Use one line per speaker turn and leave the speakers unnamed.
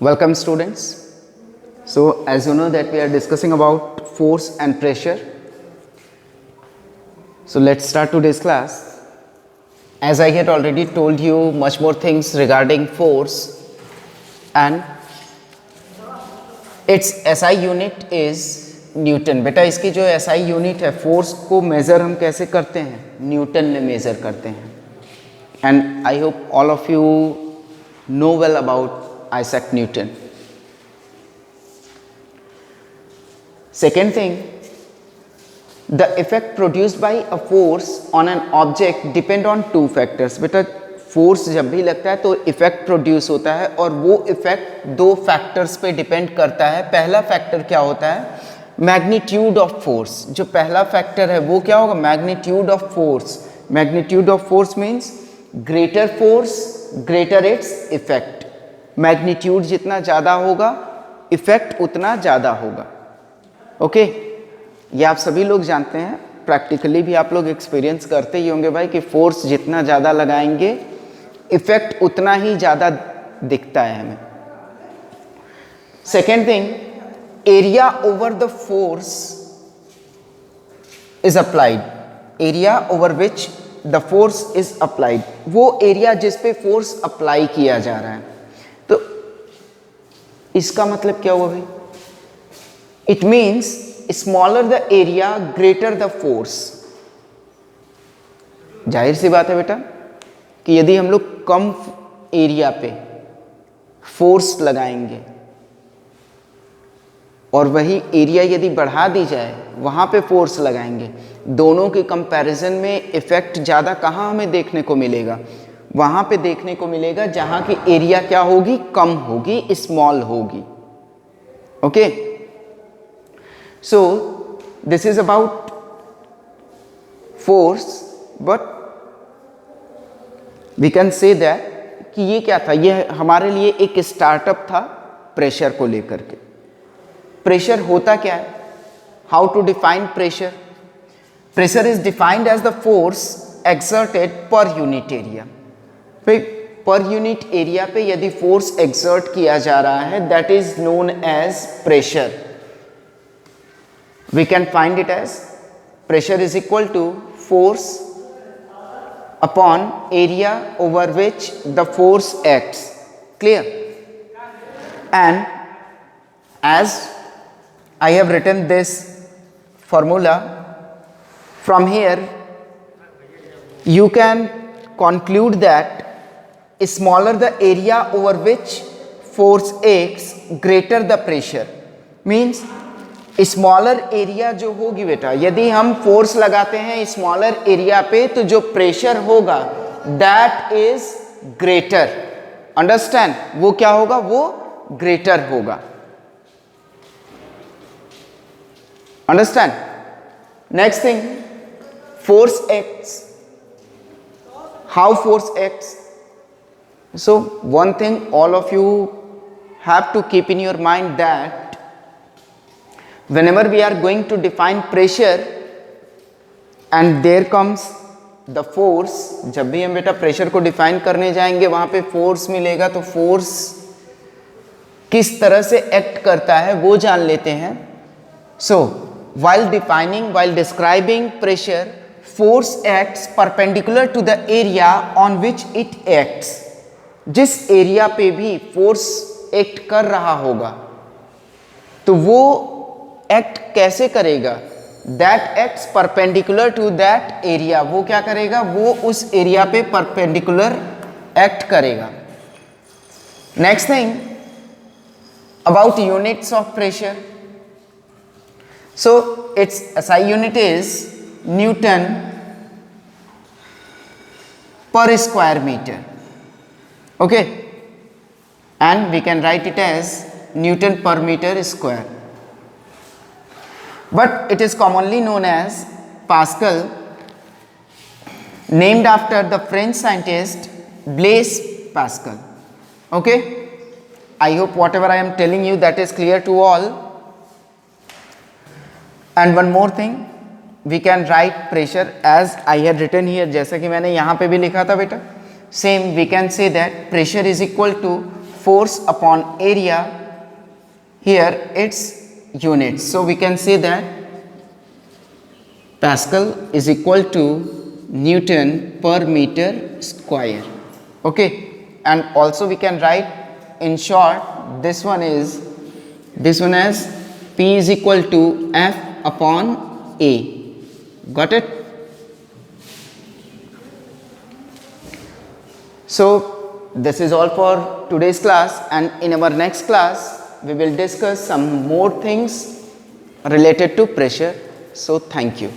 Welcome students. So as you know that we are discussing about force and pressure. So let's start today's class. As I had already told you much more things regarding force and its SI unit is Newton. बेटा इसकी जो SI unit है force को measure हम कैसे करते हैं? Newton में मेज़र करते हैं. And I hope all of you know well about Isaac Newton. Second thing, the effect produced by a force on an object depend on two factors. बेटा फोर्स जब भी लगता है तो इफेक्ट प्रोड्यूस होता है और वो इफेक्ट दो फैक्टर्स पे डिपेंड करता है. पहला फैक्टर क्या होता है? Magnitude of force. जो पहला फैक्टर है वो क्या होगा? Magnitude of force. Magnitude of force means greater force greater its effect. Magnitude जितना ज़्यादा होगा इफेक्ट उतना ज़्यादा होगा. ओके ये आप सभी लोग जानते हैं, प्रैक्टिकली भी आप लोग एक्सपीरियंस करते ही होंगे भाई कि फोर्स जितना ज़्यादा लगाएंगे इफेक्ट उतना ही ज़्यादा दिखता है हमें. Second thing, area over the force is applied. Area over which the force is applied, वो एरिया जिस पे फोर्स अप्लाई किया जा रहा है. तो इसका मतलब क्या हुआ भाई? It means smaller the area greater the force. जाहिर सी बात है बेटा कि यदि हम लोग कम एरिया पे फोर्स लगाएंगे और वही एरिया यदि बढ़ा दी जाए वहां पे फोर्स लगाएंगे, दोनों के कंपैरिजन में इफेक्ट ज़्यादा कहाँ हमें देखने को मिलेगा? वहां पे देखने को मिलेगा जहां की एरिया क्या होगी? कम होगी, स्मॉल होगी. Okay so this is about force, but we can say that कि ये क्या था? ये हमारे लिए एक स्टार्टअप था प्रेशर को लेकर के. प्रेशर होता क्या है? How to define pressure? Pressure is defined as the force exerted per unit area. Per unit area पे यदि फोर्स एक्सर्ट किया जा रहा है that is known as pressure. We can find it as pressure is equal to force upon area over which the force acts. Clear? And as I have written this formula, from here you can conclude that smaller the area over which force acts greater the pressure. means smaller area जो होगी बेटा, यदि हम force लगाते हैं smaller area पे तो जो प्रेशर होगा दैट इज ग्रेटर. अंडरस्टैंड? वो क्या होगा? वो ग्रेटर होगा. Understand? Next thing, force acts. How force acts? So one thing all of you have to keep in your mind that whenever we are going to define pressure and there comes the force, जब भी हम बेटा pressure को define करने जाएंगे वहां पे force मिलेगा तो फोर्स किस तरह से एक्ट करता है वो जान लेते हैं. So while describing pressure, force acts perpendicular to the area on which it acts. जिस एरिया पे भी फोर्स एक्ट कर रहा होगा तो वो एक्ट कैसे करेगा? That acts perpendicular to that area. वो क्या करेगा? वो उस एरिया पे परपेंडिकुलर एक्ट करेगा. Next thing about units of pressure. So it's SI unit is Newton per square meter. Okay, and we can write it as Newton per meter square, but it is commonly known as Pascal, named after the French scientist Blaise Pascal. Okay, I hope whatever I am telling you that is clear to all. And one more thing, we can write pressure as I had written here. जैसा कि मैंने यहाँ पे भी लिखा था बेटा, same we can say that pressure is equal to force upon area, here its units. So we can say that Pascal is equal to Newton per meter square. Okay, and also we can write in short this one as P is equal to F upon A. Got it? So this is all for today's class, and in our next class we will discuss some more things related to pressure. So thank you.